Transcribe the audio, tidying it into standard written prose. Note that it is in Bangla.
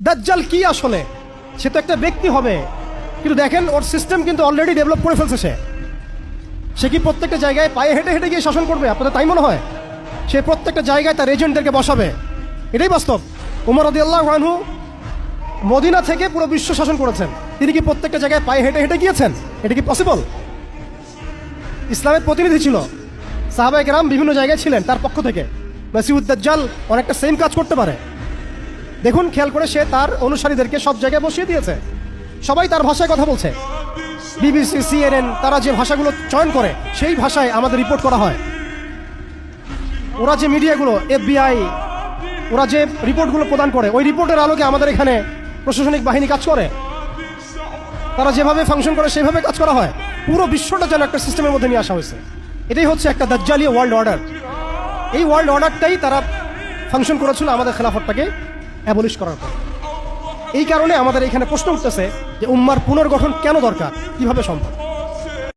দাজ্জাল কি আসলে? সে তো একটা ব্যক্তি হবে, কিন্তু দেখেন ওর সিস্টেম কিন্তু অলরেডি ডেভেলপ করে ফেলছে। সে কি প্রত্যেকটা জায়গায় পায়ে হেঁটে হেঁটে গিয়ে শাসন করবে? আপনাদের তাই মনে হয়? সে প্রত্যেকটা জায়গায় তার এজেন্টদেরকে বসাবে, এটাই বাস্তব। ওমর রাদিয়াল্লাহু আনহু মদিনা থেকে পুরো বিশ্ব শাসন করেছেন, তিনি কি প্রত্যেকটা জায়গায় পায়ে হেঁটে হেঁটে গিয়েছেন? এটা কি পসিবল? ইসলামের প্রতিনিধি ছিল, সাহাবায়ে কেরাম বিভিন্ন জায়গায় ছিলেন তার পক্ষ থেকে। মাসিহুদ দাজ্জাল অনেকটা সেম কাজ করতে পারে। দেখুন, খেয়াল করে সে তার অনুসারীদেরকে সব জায়গায় বসিয়ে দিয়েছে, সবাই তার ভাষায় কথা বলছে। বিবিসি, CNN তারা যে ভাষাগুলো চয়ন করে সেই ভাষায় আমাদের রিপোর্ট করা হয়। ওরা যে মিডিয়াগুলো, FBI, ওরা যে রিপোর্টগুলো প্রদান করে, ওই রিপোর্টের আলোকে আমাদের এখানে প্রশাসনিক বাহিনী কাজ করে। তারা যেভাবে ফাংশন করে সেভাবে কাজ করা হয়। পুরো বিশ্বটা যেন একটা সিস্টেমের মধ্যে নিয়ে আসা হয়েছে। এটাই হচ্ছে একটা দাজ্জালীয় ওয়ার্ল্ড অর্ডার। এই ওয়ার্ল্ড অর্ডারটাই তারা ফাংশন করেছিল আমাদের খেলাফতটাকে অ্যাবলিশ করার পর। এই কারণে আমাদের এখানে প্রশ্ন উঠতেছে যে উম্মার পুনর্গঠন কেন দরকার, কিভাবে সম্ভব?